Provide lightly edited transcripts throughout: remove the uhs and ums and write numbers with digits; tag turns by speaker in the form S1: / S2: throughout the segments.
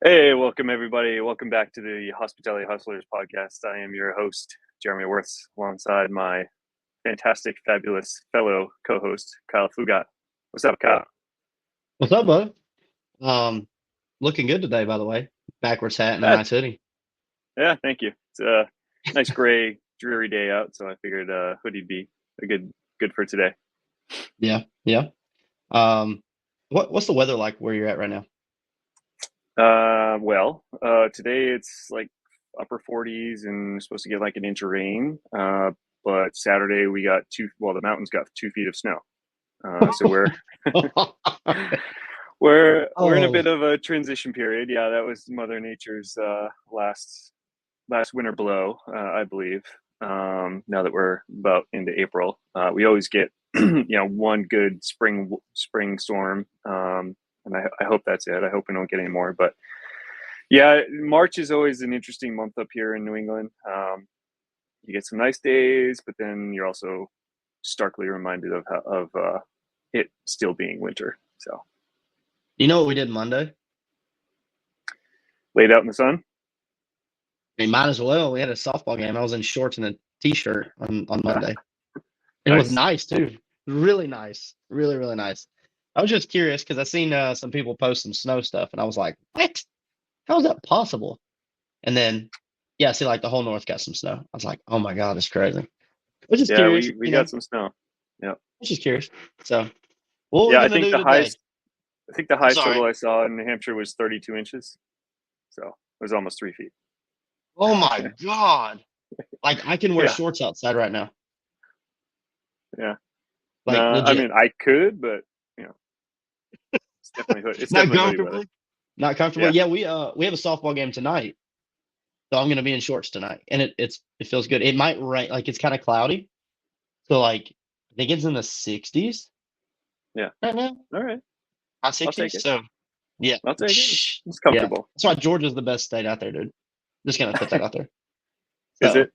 S1: Hey, welcome everybody. Welcome back to the Hospitality Hustlers podcast. I am your host, Jeremy Wirtz, alongside my fantastic, fabulous fellow co-host, 𝗘𝘀𝘁𝗁𝗏. What's up, Kyle?
S2: What's up, bud? Looking good today, by the way. Backwards hat and a
S1: Uh,
S2: nice hoodie.
S1: yeah, thank you. It's a nice gray, dreary day out, so I figured hoodie'd be a good for today.
S2: Yeah, yeah. What's the weather like where you're at right now?
S1: Today it's like upper 40s and supposed to get like an inch of rain. But Saturday we got the mountains got 2 feet of snow. So we're in a
S2: Oh,
S1: bit of a transition period. Yeah, that was Mother Nature's last winter blow, I believe. Now that we're about into April, we always get one good spring storm, and I hope that's it. I hope we don't get any more. But yeah, March is always an interesting month up here in New England. You get some nice days, but then you're also starkly reminded of it still being winter. So
S2: you know what we did Monday?
S1: laid out in the sun.
S2: I mean, might as well. We had a softball game. I was in shorts and a t-shirt on Monday. It was
S1: Nice.
S2: nice too. Really nice. Really, really nice. I was just curious because I seen some people post some snow stuff, and I was like, "What? How is that possible?" And then, yeah, I see like the whole north got some snow. I was like, "Oh my God, it's crazy." I was just
S1: Yeah,
S2: curious,
S1: we got some snow. Yeah.
S2: I was just curious. So, what are we
S1: Yeah,
S2: gonna do today?
S1: I think the
S2: I'm
S1: highest
S2: sorry.
S1: total I saw in New Hampshire was 32 inches. So it was almost 3 feet.
S2: Oh my God. Like I can wear
S1: Yeah.
S2: shorts outside right now.
S1: Yeah. No,
S2: Like
S1: I
S2: legit.
S1: mean I could, but you know, it's
S2: Not
S1: definitely hoodie weather.
S2: comfortably. Not comfortable.
S1: Yeah.
S2: Yeah, we have a softball game tonight. So I'm gonna be in shorts tonight. And it feels good. It might rain, like it's kind of cloudy. So like I think it's in the 60s
S1: Yeah.
S2: right now.
S1: All right.
S2: High
S1: I'll take
S2: 60s.
S1: it.
S2: So yeah.
S1: I'll take it. It's
S2: Yeah.
S1: comfortable.
S2: That's why Georgia's the best state out there, dude. Just gonna put that out there.
S1: Is
S2: So
S1: it?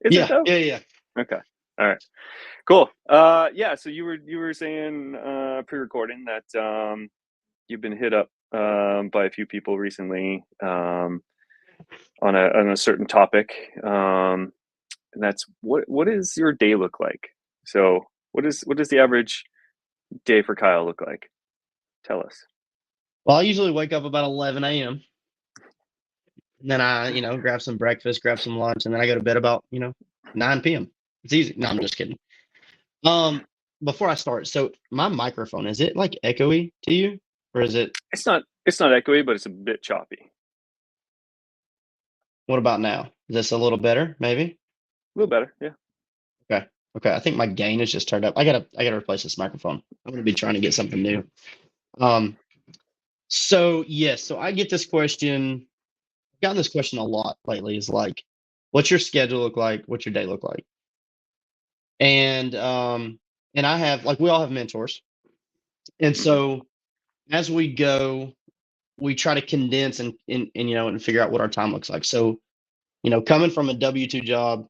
S1: Is it
S2: yeah,
S1: though?
S2: yeah, yeah.
S1: Okay. All right. Cool. Yeah, so you were saying pre-recording that you've been hit up by a few people recently on a certain topic. And that's what does your day look like? So what does the average day for Kyle look like? Tell us.
S2: Well, I usually wake up about 11 a.m. And then I, grab some breakfast, grab some lunch, and then I go to bed about, 9 p.m. It's easy. No, I'm just kidding. Um, Before I start, so my microphone, is it like echoey to you? Or is it
S1: It's not echoey, but it's a bit choppy.
S2: what about now? Is this a little better, maybe?
S1: A little better, yeah.
S2: Okay. Okay. I think my gain is just turned up. I gotta replace this microphone. I'm gonna be trying to get something new. Um, so yes, so I get this question, I've gotten this question a lot lately, is like, what's your schedule look like? What's your day look like? And I have like we all have mentors. And
S1: Hmm.
S2: so as we go, we try to condense and figure out what our time looks like. So, coming from a W-2 job,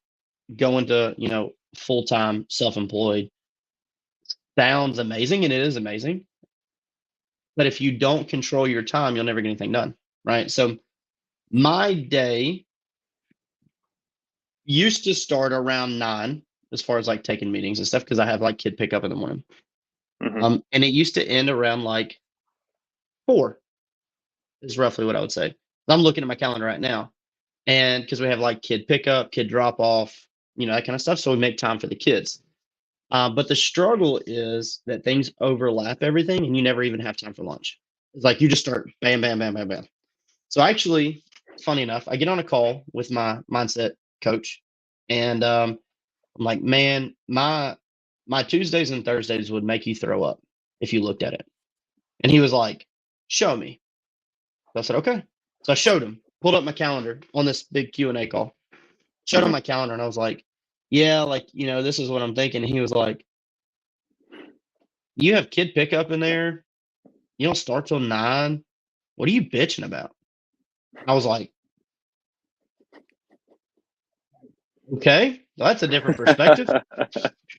S2: going to, full-time self-employed sounds amazing, and it is amazing. But if you don't control your time, you'll never get anything done. Right. So my day used to start around 9 as far as like taking meetings and stuff, because I have like kid pickup in the morning.
S1: Hmm.
S2: And it used to end around like 4 is roughly what I would say. I'm looking at my calendar right now. And because we have like kid pickup, kid drop off, that kind of stuff. So we make time for the kids. But the struggle is that things overlap everything and you never even have time for lunch. It's like you just start bam, bam, bam, bam, bam. So actually, funny enough, I get on a call with my mindset coach, and I'm like, man, my Tuesdays and Thursdays would make you throw up if you looked at it. And he was like, show me. So I said, okay. So I showed him, pulled up my calendar on this big Q&A call, showed him
S1: Hmm.
S2: my calendar, and I was like, yeah, like, this is what I'm thinking. And he was like, you have kid pickup in there. You don't start till 9. What are you bitching about? I was like, okay, well, that's a different perspective.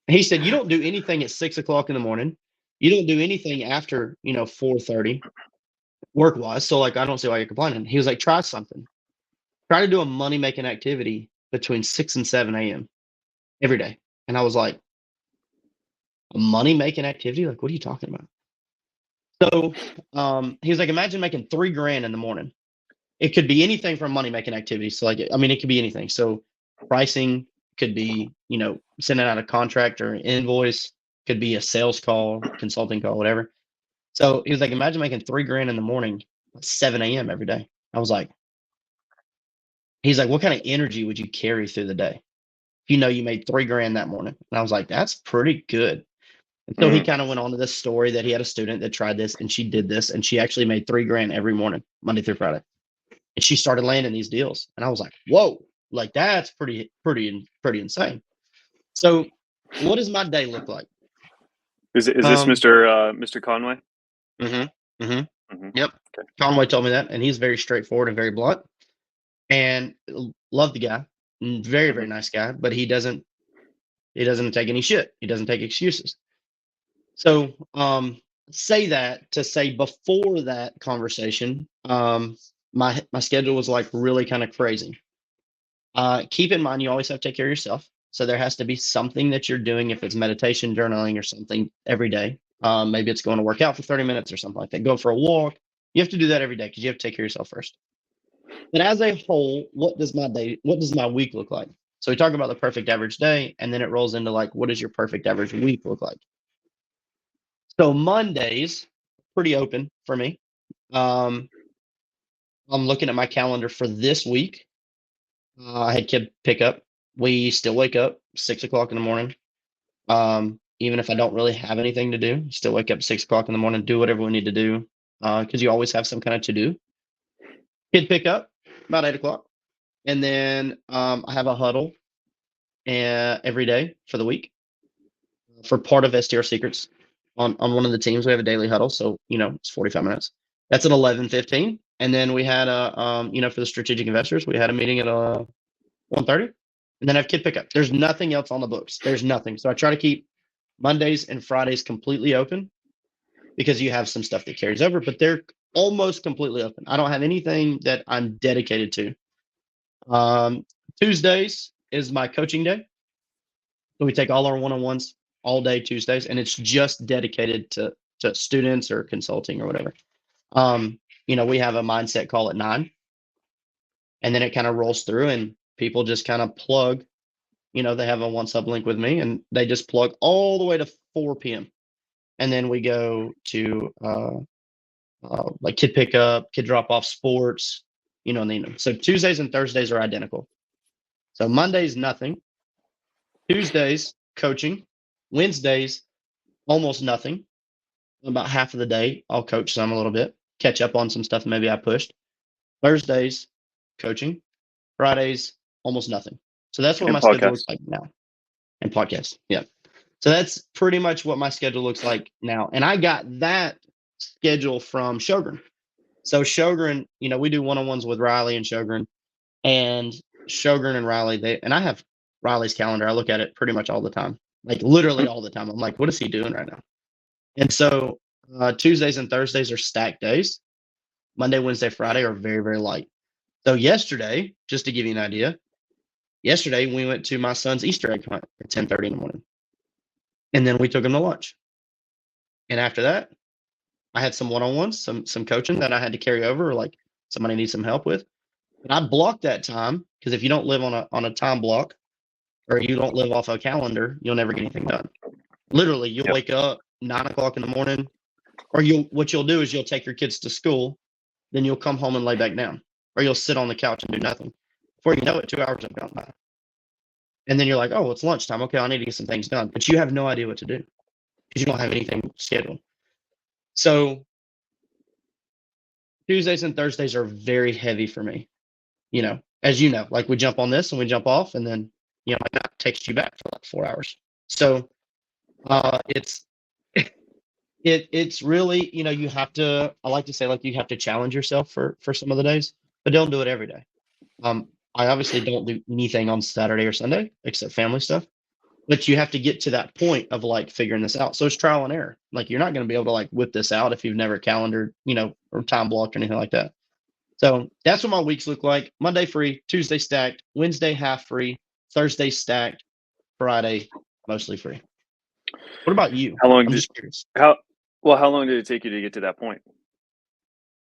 S2: He said, you don't do anything at 6 o'clock in the morning. You don't do anything after, 4:30. work wise. So like, I don't see why you're complaining. He was like, try something. Try to do a money making activity between 6 and 7 a.m. every day. And I was like, a money making activity? Like, what are you talking about? So he was like, imagine making $3 grand in the morning. It could be anything from money making activities. So like, I mean, it could be anything. So pricing could be, sending out a contract or an invoice, could be a sales call, consulting call, whatever. So he was like, imagine making $3 grand in the morning, 7 a.m. every day. I was like, he's like, what kind of energy would you carry through the day? You made $3 grand that morning. And I was like, that's pretty good. And so he
S1: Mm.
S2: kind of went on to this story that he had a student that tried this and she did this and she actually made $3 grand every morning, Monday through Friday. And she started landing these deals. And I was like, whoa, like that's pretty insane. So what does my day look like?
S1: Is this Mr. Conway?
S2: Mm-hmm. Mm-hmm.
S1: Mm-hmm.
S2: Yep.
S1: Okay.
S2: Conway told me that, and he's very straightforward and very blunt. And love the guy. Very, very nice guy, but he doesn't take any shit. He doesn't take excuses. So say that to say before that conversation, my schedule was like really kind of crazy. Keep in mind, you always have to take care of yourself. So there has to be something that you're doing, if it's meditation, journaling, or something every day. Maybe it's going to work out for 30 minutes or something like that. Go for a walk. You have to do that every day because you have to take care of yourself first. But as a whole, what does my week look like? So we talk about the perfect average day, and then it rolls into like, what does your perfect average week look like? So Mondays, pretty open for me. I'm looking at my calendar for this week. I had kid pickup. We still wake up 6 o'clock in the morning. Even if I don't really have anything to do, still wake up 6 o'clock in the morning, do whatever we need to do. Because you always have some kind of to do. Kid pickup about 8 o'clock. And then I have a huddle every day for the week. For part of STR Secrets on one of the teams, we have a daily huddle. So, it's 45 minutes. That's at 11:15. And then we had for the strategic investors, we had a meeting at 1:30. And then I have kid pickup. There's nothing else on the books. There's nothing. So I try to keep Mondays and Fridays completely open because you have some stuff that carries over, but they're almost completely open. I don't have anything that I'm dedicated to. Tuesdays is my coaching day. So we take all our one-on-ones all day Tuesdays, and it's just dedicated to students or consulting or whatever. We have a mindset call at 9, and then it kind of rolls through and people just kind of plug, they have a one sub link with me and they just plug all the way to 4 p.m. And then we go to like kid pickup, kid drop off, sports, so Tuesdays and Thursdays are identical. So Mondays, nothing. Tuesdays, coaching. Wednesdays, almost nothing. About half of the day, I'll coach some a little bit, catch up on some stuff maybe I pushed. Thursdays, coaching. Fridays, almost nothing. So that's what my schedule looks like now. And podcasts, yeah. So that's pretty much what my schedule looks like now. And I got that schedule from 𝗏𝗏. So 𝗏𝗏, we do one-on-ones with Riley and 𝗏𝗏. And 𝗏𝗏 and Riley, and I have Riley's calendar. I look at it pretty much all the time, like literally all the time. I'm like, what is he doing right now? And so Tuesdays and Thursdays are stacked days. Monday, Wednesday, Friday are very, very light. So yesterday, just to give you an idea, yesterday we went to my son's Easter egg hunt at 10:30 in the morning. And then we took him to lunch. And after that, I had some one-on-ones, some coaching that I had to carry over, or like somebody needs some help with. But I blocked that time because if you don't live on a time block or you don't live off a calendar, you'll never get anything done. Literally, you'll wake up 9 o'clock in the morning, or what you'll do is you'll take your kids to school, then you'll come home and lay back down, or you'll sit on the couch and do nothing. Before you know it, 2 hours have gone by. And then you're like, oh, it's lunchtime. Okay, I need to get some things done. But you have no idea what to do because you don't have anything scheduled. So Tuesdays and Thursdays are very heavy for me. As you know, like we jump on this and we jump off, and then, I might text you back for like 4 hours. So it's really, you have to, I like to say, like, you have to challenge yourself for some of the days, but don't do it every day. I obviously don't do anything on Saturday or Sunday except family stuff, but you have to get to that point of like figuring this out. So it's trial and error. Like, you're not going to be able to like whip this out if you've never calendared, or time blocked or anything like that. So that's what my weeks look like. Monday free, Tuesday stacked, Wednesday half free, Thursday stacked, Friday mostly free. What about you?
S1: How long
S2: I'm
S1: did
S2: just curious.
S1: how long did it take you to get to that point?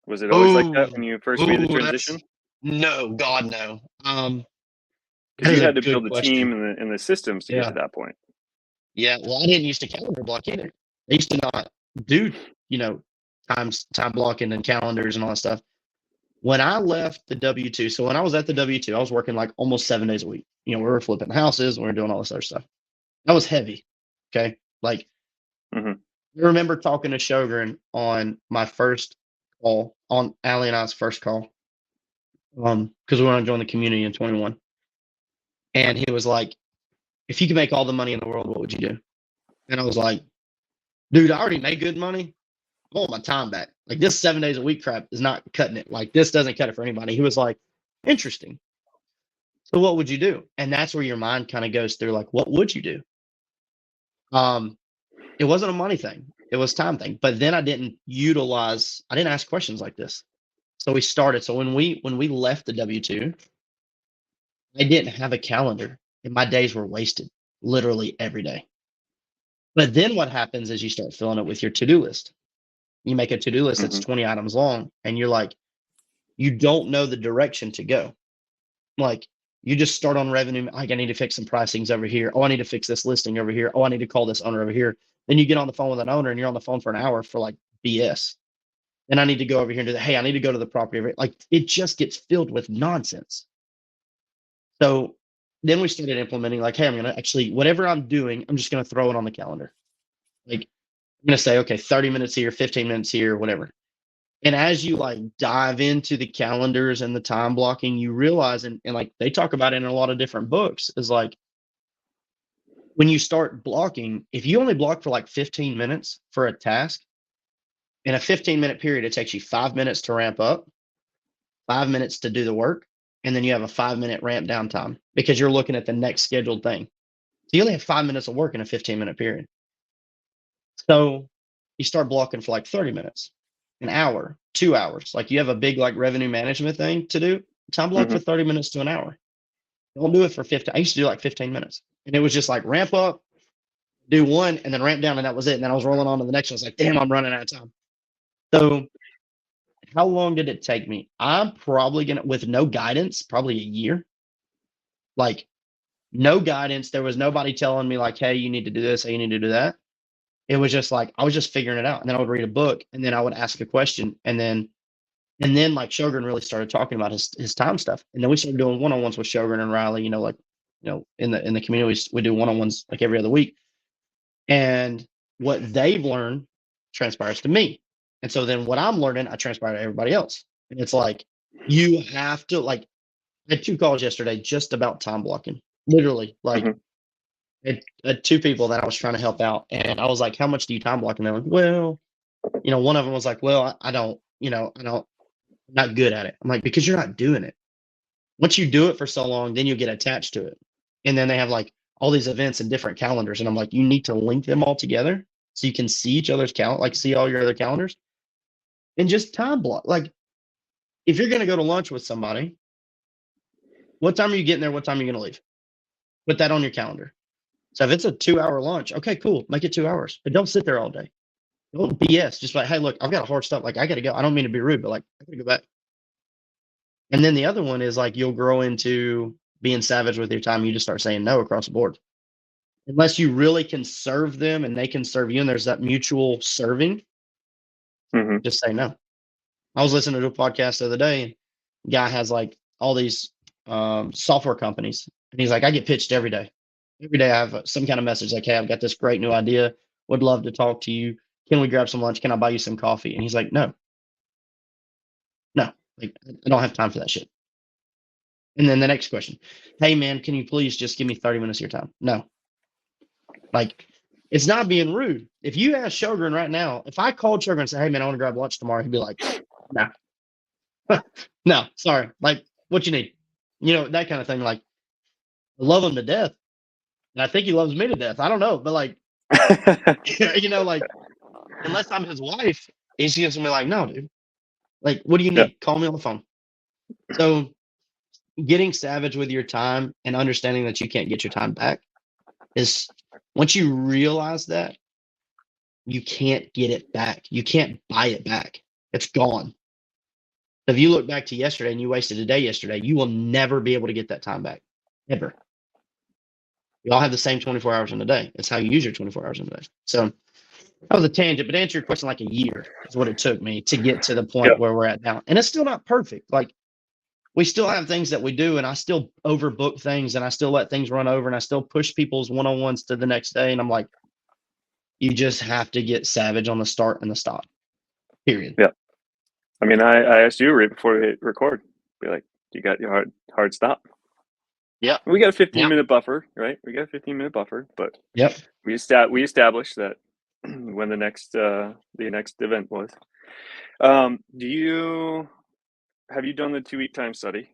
S1: Was it always like that when you first made the transition?
S2: No, God, no.
S1: Because
S2: That is
S1: you
S2: a
S1: had to
S2: good
S1: build the
S2: question.
S1: team and the systems to get to that point.
S2: Yeah. Well, I didn't use to calendar block either. I used to not do, time blocking and calendars and all that stuff. When I left the W-2, so when I was at the W-2, I was working like almost 7 days a week. We were flipping houses, we were doing all this other stuff. That was heavy. Okay. Like,
S1: Mm-hmm.
S2: I remember talking to Shogun on my first call, on Allie and I's first call, because we want to join the community in 21. And he was like, if you could make all the money in the world, what would you do? And I was like, dude, I already made good money. I want my time back. Like, this 7 days a week crap is not cutting it. Like, this doesn't cut it for anybody. He was like, interesting. So what would you do? And that's where your mind kind of goes through, like, what would you do? It wasn't a money thing. It was time thing. But then I didn't ask questions like this. So we started. So when we left the W-2, I didn't have a calendar and my days were wasted literally every day. But then what happens is you start filling it with your to-do list. You make a to-do list that's 20 items long, and you're like, you don't know the direction to go. Like, you just start on revenue. Like, I need to fix some pricings over here. Oh, I need to fix this listing over here. Oh, I need to call this owner over here. Then you get on the phone with an owner and you're on the phone for an hour for like BS. Then I need to go over here and do that. Hey, I need to go to the property. Like, it just gets filled with nonsense. So then we started implementing, like, hey, I'm going to actually, whatever I'm doing, I'm just going to throw it on the calendar. Like, I'm going to say, okay, 30 minutes here, 15 minutes here, whatever. And as you like dive into the calendars and the time blocking, you realize, and like they talk about it in a lot of different books, is like, when you start blocking, if you only block for like 15 minutes for a task, in a 15-minute period, it takes you 5 minutes to ramp up, 5 minutes to do the work, and then you have a 5-minute ramp down time because you're looking at the next scheduled thing. So you only have 5 minutes of work in a 15-minute period. So you start blocking for like 30 minutes, an hour, 2 hours. Like, you have a big like revenue management thing to do, time block for 30 minutes to an hour. Don't do it for 15. I used to do like 15 minutes. And it was just like ramp up, do one, and then ramp down, and that was it. And then I was rolling on to the next one. I was like, damn, I'm running out of time. So how long did it take me? I'm probably going to, with no guidance, probably a year. Like, no guidance. There was nobody telling me like, hey, you need to do this, hey, you need to do that. It was just like, I was just figuring it out. And then I would read a book, and then I would ask a question. And then like Shogun really started talking about his time stuff. And then we started doing one-on-ones with Shogun and Riley, in the community, we do one-on-ones like every other week. And what they've learned transpires to me. And so then what I'm learning, I transpire to everybody else. And it's like, you have to, like, I had 2 calls yesterday just about time blocking. Literally, like, had 2 people that I was trying to help out. And I was like, how much do you time block? And they're like, well, one of them was like, well, I don't, I'm not good at it. I'm like, because you're not doing it. Once you do it for so long, then you get attached to it. And then they have like all these events and different calendars. And I'm like, you need to link them all together so you can see each other's like see all your other calendars and just time block. Like, if you're going to go to lunch with somebody, what time are you getting there? What time are you going to leave? Put that on your calendar. So if it's a 2-hour lunch, okay, cool. Make it 2 hours, but don't sit there all day. Don't BS. Just like, hey, look, I've got a hard stop. Like, I got to go. I don't mean to be rude, but like, I got to go back. And then the other one is like, you'll grow into being savage with your time. You just start saying no across the board. Unless you really can serve them and they can serve you, and there's that mutual serving, just say no. I was listening to a podcast the other day, and the guy has like all these software companies. And he's like, I get pitched every day. Every day I have some kind of message like, hey, I've got this great new idea. Would love to talk to you. Can we grab some lunch? Can I buy you some coffee? And he's like, no, like, I don't have time for that shit. And then the next question, hey man, can you please just give me 30 minutes of your time? No. Like, it's not being rude. If you ask Shogun right now, if I called Shogun and said, hey man, I want to grab lunch tomorrow, he'd be like, no. No, sorry. Like, what you need? That kind of thing. Like, I love him to death. And I think he loves me to death. I don't know. But like, like, unless I'm his wife, he's just gonna be like, no, dude. Like, what do you
S1: Yeah.
S2: need? Call me on the phone. So getting savage with your time and understanding that you can't get your time back is, once you realize that, you can't get it back. You can't buy it back. It's gone. If you look back to yesterday and you wasted a day yesterday, you will never be able to get that time back. Ever. You all have the same 24 hours in a day. It's how you use your 24 hours in a day. So that was a tangent, but to answer your question, like a year is what it took me to get to the
S1: Yeah.
S2: point where we're at now. And it's still not perfect. Like, we still have things that we do, and I still overbook things, and I still let things run over, and I still push people's one-on-ones to the next day. And I'm like, you just have to get savage on the start and the stop. Period.
S1: Yeah. I mean, I asked you right before we hit record, be like, you got your hard stop.
S2: Yeah.
S1: We got a 15
S2: Yeah.
S1: minute buffer, right? We got a 15-minute buffer, but
S2: Yep.
S1: we established that when the next event was. Have you done the 2-week time study?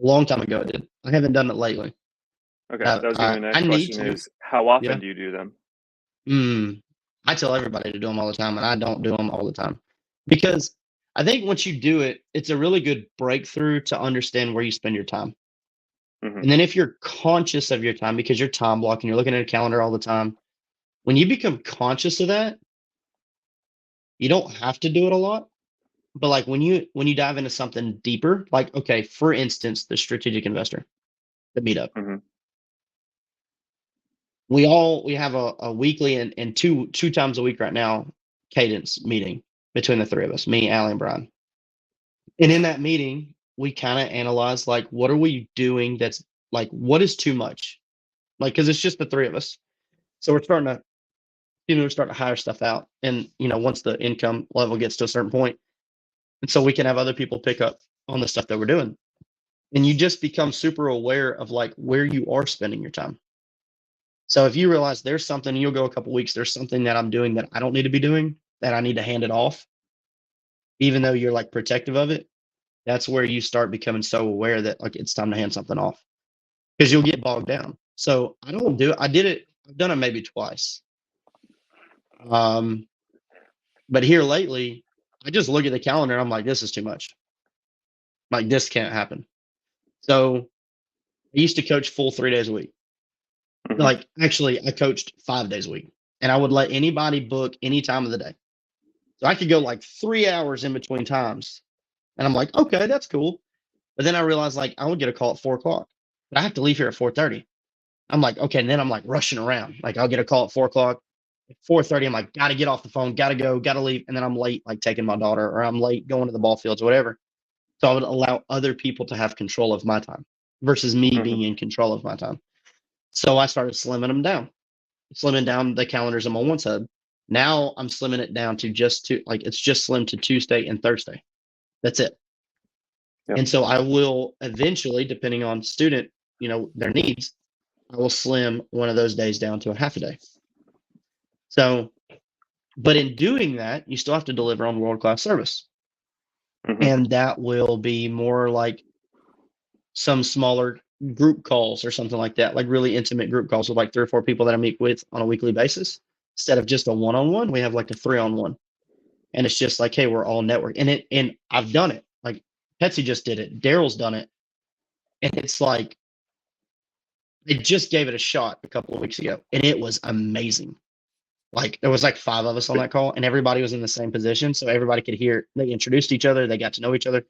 S2: A long time ago, I did. I haven't done it lately.
S1: Okay, that was gonna be my
S2: I
S1: next
S2: need
S1: question
S2: to.
S1: is how often
S2: Yeah.
S1: do you do them?
S2: I tell everybody to do them all the time, and I don't do them all the time, because I think once you do it, it's a really good breakthrough to understand where you spend your time.
S1: Hmm.
S2: And then if you're conscious of your time, because you're time blocking, you're looking at a calendar all the time, when you become conscious of that, you don't have to do it a lot. But like when you dive into something deeper, like, okay, for instance, the strategic investor, the meetup.
S1: Hmm.
S2: We have a weekly and two times a week right now cadence meeting between the three of us, me, Allie, and Brian. And in that meeting, we kind of analyze, like, what are we doing that's, like, what is too much? Like, because it's just the three of us. So we're starting to, hire stuff out. And, once the income level gets to a certain point, and so we can have other people pick up on the stuff that we're doing. And you just become super aware of, like, where you are spending your time. So if you realize there's something, you'll go a couple weeks, there's something that I'm doing that I don't need to be doing, that I need to hand it off, even though you're like protective of it, that's where you start becoming so aware that, like, it's time to hand something off, because you'll get bogged down. So I don't do it. I've done it maybe twice. But here lately, I just look at the calendar and I'm like, this is too much. Like, this can't happen. So I used to coach full 3 days a week.
S1: Hmm.
S2: Like, actually, I coached 5 days a week, and I would let anybody book any time of the day. So I could go like 3 hours in between times. And I'm like, okay, that's cool. But then I realized, like, I would get a call at 4 o'clock, but I have to leave here at 4:30. I'm like, okay. And then I'm like rushing around. Like, I'll get a call at 4 o'clock. At 4:30, I'm like, gotta get off the phone, gotta go, gotta leave. And then I'm late, like taking my daughter, or I'm late going to the ball fields or whatever. So I would allow other people to have control of my time versus me
S1: Hmm.
S2: being in control of my time. So I started slimming down the calendars on my one side. Now I'm slimming it down to it's just slim to Tuesday and Thursday. That's it.
S1: Yep.
S2: And so I will eventually, depending on student, their needs, I will slim one of those days down to a half a day. So, but in doing that, you still have to deliver on world-class service.
S1: Hmm.
S2: And that will be more like some smaller group calls or something like that, like really intimate group calls with like 3 or 4 people that I meet with on a weekly basis. Instead of just a one-on-one, we have like a 3-on-1. And it's just like, hey, we're all network. And I've done it. Like, 𝗘cie just did it. Daryl's done it. And it's like, they just gave it a shot a couple of weeks ago, and it was amazing. Like, there was like 5 of us on that call, and everybody was in the same position, so everybody could hear. They introduced each other, they got to know each other.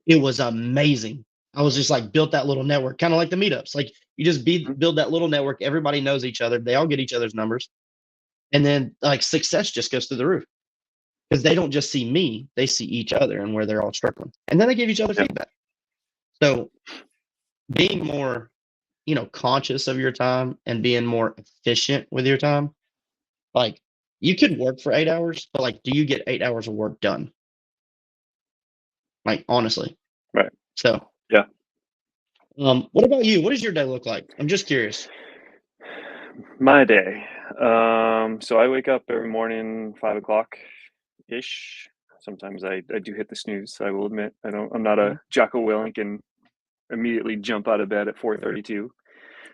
S2: It was amazing. I was just like, built that little network, kind of like the meetups. Like, you just build that little network. Everybody knows each other. They all get each other's numbers, and then like success just goes through the roof, because they don't just see me; they see each other and where they're all struggling, and then they give each other
S1: Yep.
S2: feedback. So, being more conscious of your time and being more efficient with your time. Like, you could work for 8 hours, but like, do you get 8 hours of work done? Like, honestly.
S1: Right.
S2: So,
S1: Yeah.
S2: what about you? What does your day look like? I'm just curious.
S1: My day. So I wake up every morning 5 o'clock ish. Sometimes I do hit the snooze. I will admit I'm not
S2: Mhm.
S1: a 𝗥𝗲𝗹 and can immediately jump out of bed at 4:32.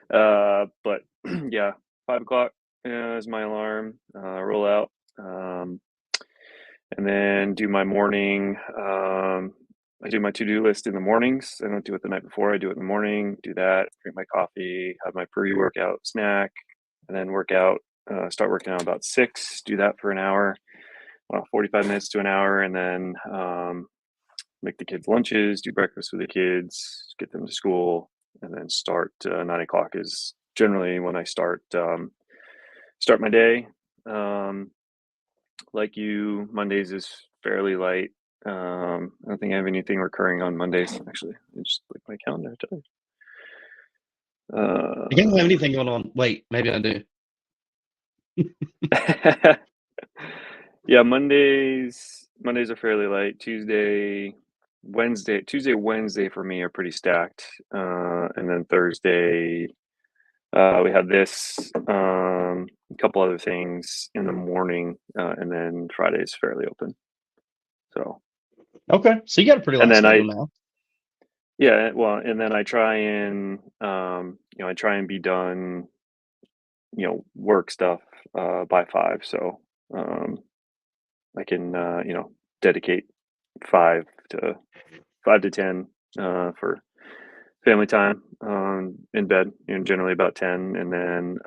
S1: But yeah, 5 o'clock is my alarm. Roll out. and then do my morning. I do my to-do list in the mornings. I don't do it the night before. I do it in the morning. Do that. Drink my coffee. Have my pre-workout snack, and then work out. Start working out about 6. Do that for an hour, 45 minutes to an hour, and then make the kids lunches. Do breakfast with the kids. Get them to school, and then start. 9 o'clock is generally when I start my day. Like you, Mondays is fairly light. I don't think I have anything recurring on Mondays. Actually, I just look at my calendar.
S2: I don't have anything going on. Wait, maybe I do.
S1: Yeah, Mondays are fairly light. Tuesday, Wednesday for me are pretty stacked. And then Thursday, we have this, a couple other things in the morning, and then Friday is fairly open. So,
S2: Okay, so you got a pretty
S1: and
S2: light
S1: then
S2: schedule now.
S1: yeah, well, and then I try and, I try and be done, work stuff, by 5. So, I can, dedicate 5 to 10, for family time, in bed, generally about 10. And then,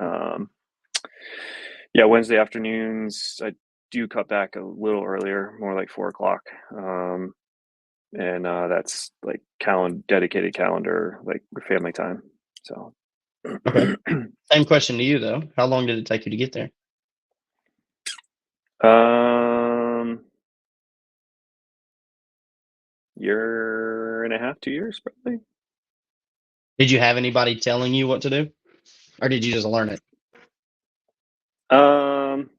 S1: yeah, Wednesday afternoons, I do cut back a little earlier, more like 4 o'clock. And that's like dedicated calendar, like family time. So,
S2: Okay. Same question to you though. How long did it take you to get there?
S1: Year and a half, 2 years, probably.
S2: Did you have anybody telling you what to do, or did you just learn it?
S1: Um,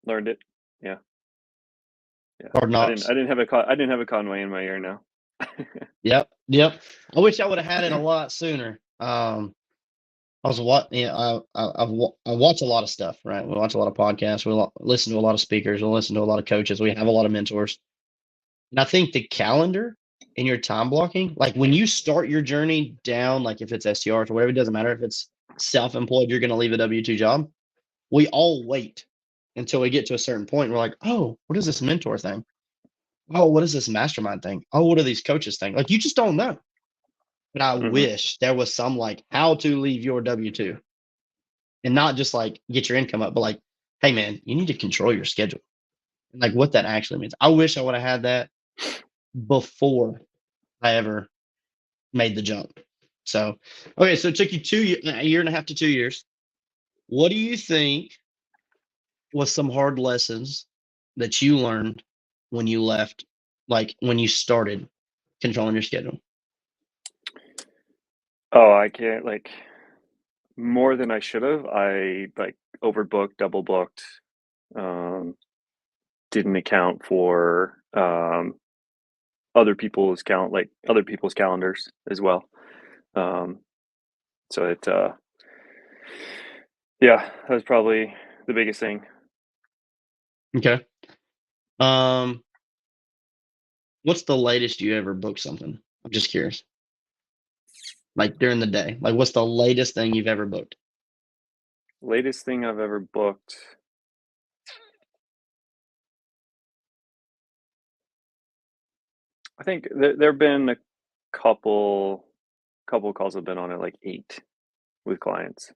S1: Learned it. Yeah, yeah.
S2: Hard
S1: I
S2: knocks.
S1: didn't have a Conway in my ear now.
S2: Yep, yep. I wish I would have had it a lot sooner. I was I watch a lot of stuff, right? We watch a lot of podcasts. Listen to a lot of speakers. We listen to a lot of coaches. We have a lot of mentors. And I think the calendar and your time blocking, like when you start your journey down, like if it's STR or whatever, it doesn't matter if it's self-employed, you're going to leave a W-2 job. We all wait until we get to a certain point. And we're like, oh, what is this mentor thing? Oh, what is this mastermind thing? Oh, what are these coaches thing? Like you just don't know. But I
S1: Hmm.
S2: wish there was some like how to leave your W-2 and not just like get your income up, but like, hey man, you need to control your schedule and like what that actually means. I wish I would have had that before I ever made the jump. So, okay, so it took you a year and a half to 2 years. What do you think was some hard lessons that you learned when you left, like when you started controlling your schedule?
S1: Oh, I can't like more than I should have. I like overbooked, double booked. Um, didn't account for other people's calendars as well. Um, so yeah, that was probably the biggest thing.
S2: Okay. Um, what's the latest you ever booked something? I'm just curious. Like during the day, like what's the latest thing you've ever booked?
S1: Latest thing I've ever booked. I think there have been a couple calls I've been on at like 8 with clients.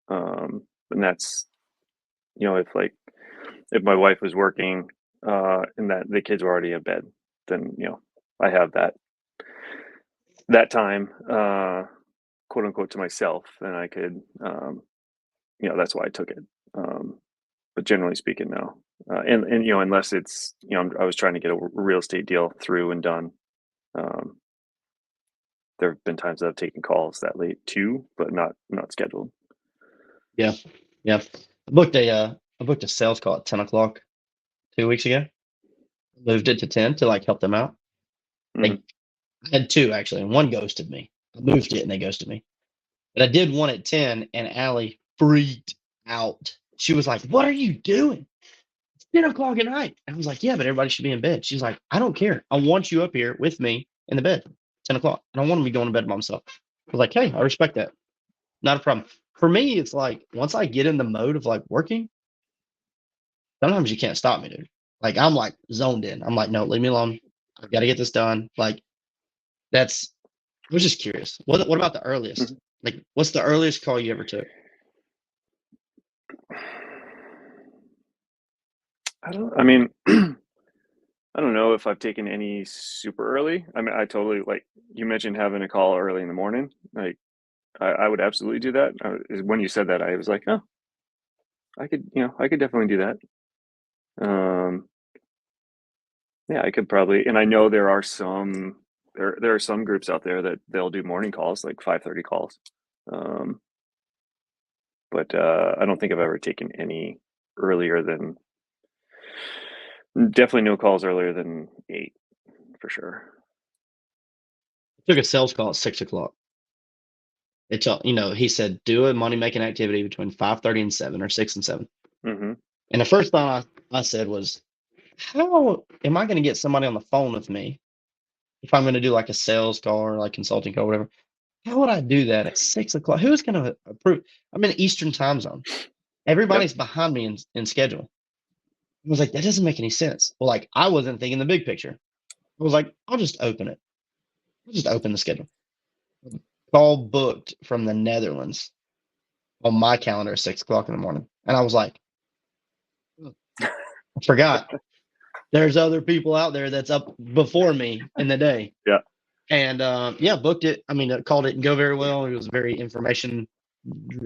S1: And that's, if my wife was working, and that the kids were already in bed, then, I have that time, quote unquote, to myself, and I could, that's why I took it. Um, but generally speaking, no. And unless it's, I was trying to get a real estate deal through and done. Um, there have been times that I've taken calls that late too, but not scheduled.
S2: Yeah, yeah. I booked a sales call at 10 o'clock 2 weeks ago. Moved it to 10 to like help them out.
S1: Hmm.
S2: They I had two actually, and one ghosted me. I moved it and they ghosted me. But I did one at 10 and Allie freaked out. She was like, what are you doing? It's 10 o'clock at night. And I was like, yeah, but everybody should be in bed. She's like, I don't care. I want you up here with me in the bed, 10 o'clock. I don't want to be going to bed by myself. I was like, hey, I respect that. Not a problem. For me, it's like once I get in the mode of like working, sometimes you can't stop me, dude. Like I'm like zoned in. I'm like, no, leave me alone. I've got to get this done. Like that's. I was just curious. What about the earliest?
S1: Mhm.
S2: Like, what's the earliest call you ever took?
S1: I mean, I don't know if I've taken any super early. I mean, I totally like you mentioned having a call early in the morning. Like, I would absolutely do that. When you said that, I was like, oh, I could definitely do that. Um, yeah, I could probably, and I know there are some groups out there that they'll do morning calls, like 5:30 calls. Um, but I don't think I've ever taken any earlier than definitely no calls earlier than 8 for sure.
S2: I took a sales call at 6 o'clock. It's he said do a money making activity between 5:30 and 7 or 6 and 7.
S1: Hmm.
S2: And the first thought I said was, how am I going to get somebody on the phone with me if I'm going to do like a sales call or like consulting call, or whatever? How would I do that at 6 o'clock? Who's going to approve? I'm in Eastern time zone.
S1: Yep.
S2: Everybody's behind me in schedule. I was like, that doesn't make any sense. Well, like I wasn't thinking the big picture. I was like, I'll just open it. I'll just open the schedule. Call booked from the Netherlands on my calendar at 6 o'clock in the morning. And I was like, "Oh, I forgot. There's other people out there that's up before me in the day."
S1: Yeah.
S2: And yeah, booked it. I mean, it called it go very well. It was very information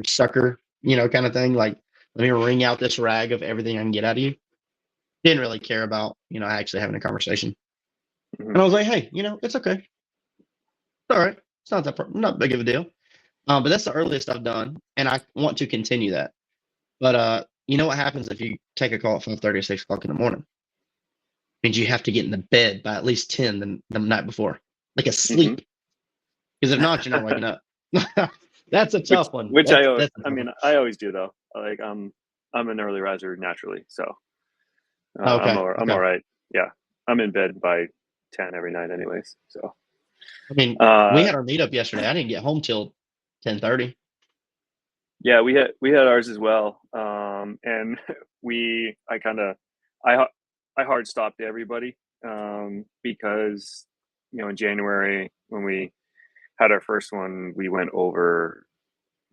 S2: sucker, kind of thing. Like, let me wring out this rag of everything I can get out of you. Didn't really care about, actually having a conversation.
S1: Hmm.
S2: And I was like, hey, it's okay. It's all right. It's not not big of a deal. But that's the earliest I've done, and I want to continue that. But you know what happens if you take a call at 5:30 or 6 o'clock in the morning? Means you have to get in the bed by at least 10 the night before, like
S1: Hmm.
S2: asleep. Because if not, you're not waking up. That's a
S1: Which
S2: tough one.
S1: which
S2: That's a
S1: I
S2: tough
S1: mean,
S2: one.
S1: I always do though. Like I'm an early riser naturally, so
S2: Okay.
S1: I'm all
S2: Okay.
S1: right. Yeah, I'm in bed by 10 every night, anyways. So
S2: I mean, we
S1: uh,
S2: had our meetup yesterday. I didn't get home till 10:30.
S1: yeah, we had ours as well. And we I kind of I hard stopped everybody because in January when we had our first one, we went over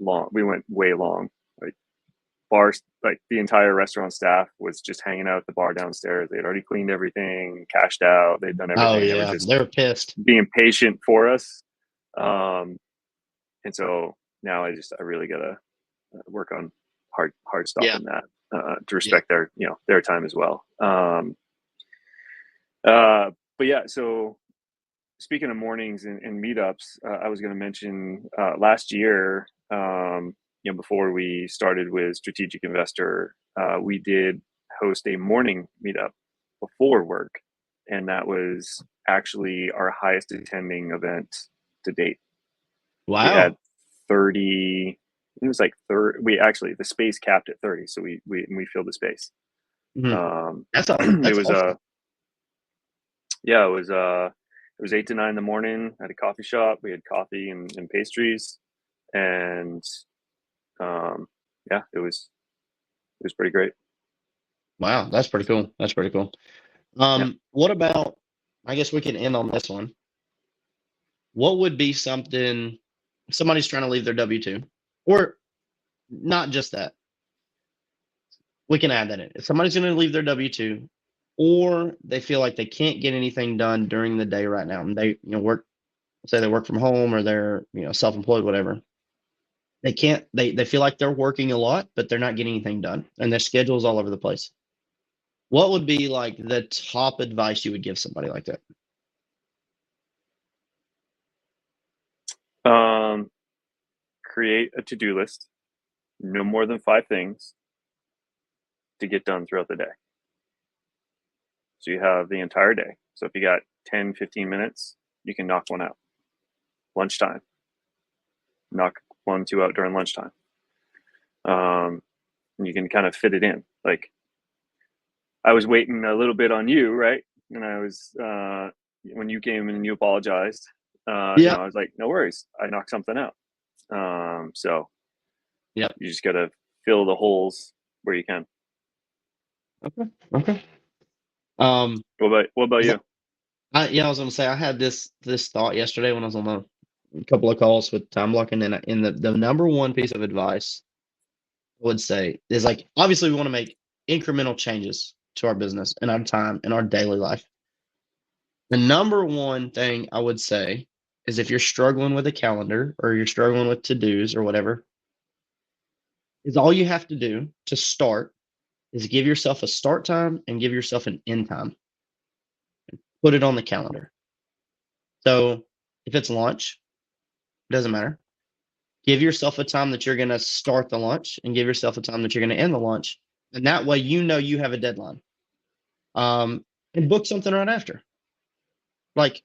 S1: long. We went way long. Like bars, like the entire restaurant staff was just hanging out at the bar downstairs. They'd already cleaned everything, cashed out. They'd done
S2: Oh
S1: everything. They were
S2: yeah,
S1: just
S2: they were pissed.
S1: being patient for us. Um, and so now I really gotta work on hard
S2: Yeah.
S1: stopping that to
S2: Yeah.
S1: respect their time as well. But yeah, so speaking of mornings and meetups, I was going to mention last year, before we started with Strategic Investor, we did host a morning meetup before work, and that was actually our highest attending event to date. We had
S2: Wow.
S1: 30. It was like 30. We actually the space capped at 30, so we filled the space.
S2: Mhm.
S1: Um, it
S2: That's
S1: was
S2: awesome.
S1: yeah, it was 8 to 9 in the morning at a coffee shop. We had coffee and pastries, and um, yeah, it was pretty great.
S2: Wow, that's pretty cool. That's pretty cool.
S1: Yeah.
S2: What about? I guess we can end on this one. What would be something somebody's trying to leave their W-2, or not just that? We can add that in. If somebody's going to leave their W-2, or they feel like they can't get anything done during the day right now, and they work, say they work from home or they're self-employed, whatever. They can't. They feel like they're working a lot, but they're not getting anything done, and their schedule's all over the place. What would be like the top advice you would give somebody like that?
S1: Um, create a to-do list, no more than 5 things to get done throughout the day. So you have the entire day. So if you got 10, 15 minutes, you can knock one out. Lunchtime, knock 1, 2 out during lunchtime. And you can kind of fit it in. Like I was waiting a little bit on you, right? And I was when you came in and you apologized.
S2: Yeah.
S1: I was like, no worries, I knocked something out. So
S2: Yep.
S1: you just gotta fill the holes where you can.
S2: Okay. Okay.
S1: What about you?
S2: I was gonna say I had this thought yesterday when I was on a couple of calls with time blocking, and the number one piece of advice I would say is like obviously we want to make incremental changes to our business and our time and our daily life. The number one thing I would say is if you're struggling with a calendar or you're struggling with to-dos or whatever, is all you have to do to start is give yourself a start time and give yourself an end time. Put it on the calendar. So if it's lunch, it doesn't matter. Give yourself a time that you're going to start the lunch and give yourself a time that you're going to end the lunch. And that way, you know, you have a deadline. And book something right after. Like,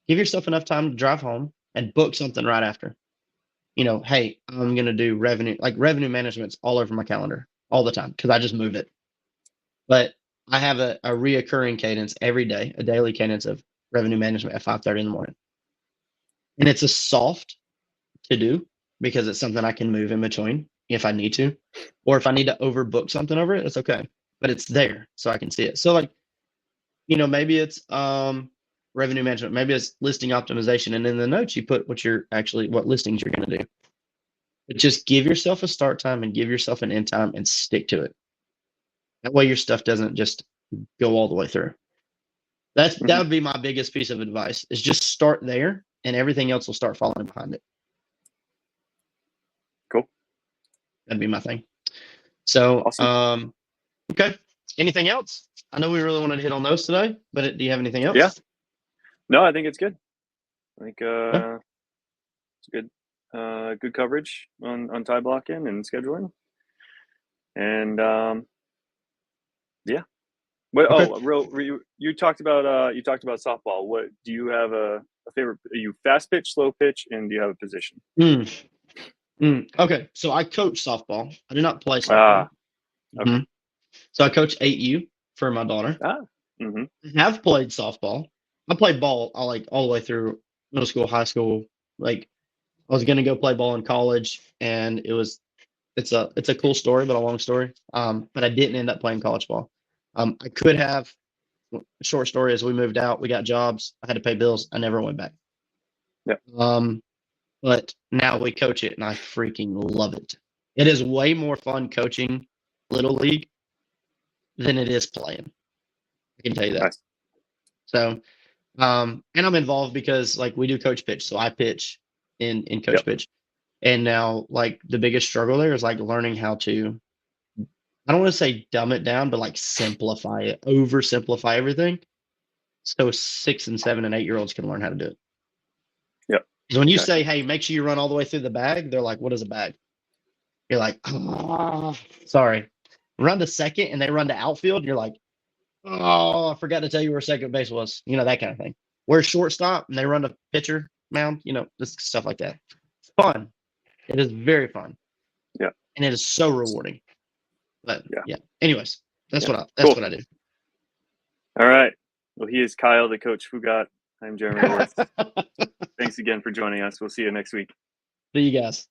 S2: give yourself enough time to drive home and book something right after. You know, hey, I'm going to do revenue, like revenue management's all over my calendar all the time because I just move it. But I have a reoccurring cadence every day, a daily cadence of revenue management at 5:30 in the morning. And it's a soft to do because it's something I can move in between if I need to, or if I need to overbook something over it, it's okay. But it's there so I can see it. So like, you know, maybe it's revenue management, maybe it's listing optimization, and in the notes you put what listings you're going to do. But just give yourself a start time and give yourself an end time and stick to it. That way your stuff doesn't just go all the way through. That would be my biggest piece of advice is just start there and everything else will start falling behind it.
S1: Cool.
S2: That'd be my thing. So,
S1: awesome.
S2: Okay. Anything else? I know we really wanted to hit on those today, but do you have anything else?
S1: Yeah. No, I think it's good. I think it's good. Good coverage on time blocking and scheduling. And yeah. Well, okay. You talked about softball. What do you have a favorite? Are you fast pitch, slow pitch, and do you have a position?
S2: Okay, so I coach softball. I do not play softball. Okay. So I coach 8U for my daughter. I have played softball. I played ball all the way through middle school, high school. Like I was gonna go play ball in college, and it's a cool story, but a long story. But I didn't end up playing college ball. I could have. Short story is we moved out, we got jobs, I had to pay bills, I never went back.
S1: Yeah.
S2: But now we coach it and I freaking love it. It is way more fun coaching Little League than it is playing. I can tell you that. Nice. So, and I'm involved because like we do coach pitch. So I pitch in coach pitch. And now like the biggest struggle there is like learning how to, I don't want to say dumb it down, but like simplify it, oversimplify everything. So 6 and 7 and 8 year olds can learn how to do it.
S1: Yep.
S2: So when you say, hey, make sure you run all the way through the bag, they're like, what is a bag? You're like, oh, sorry. Run to second and they run to outfield. And you're like, oh, I forgot to tell you where second base was. You know, that kind of thing. Where's shortstop and they run to pitcher mound, you know, this stuff like that. It's fun. It is very fun.
S1: Yeah.
S2: And it is so rewarding. But yeah. Anyways, that's what I do.
S1: All right. Well, he is Kyle, the coach who got. I'm Jeremy Worth. Thanks again for joining us. We'll see you next week.
S2: See you guys.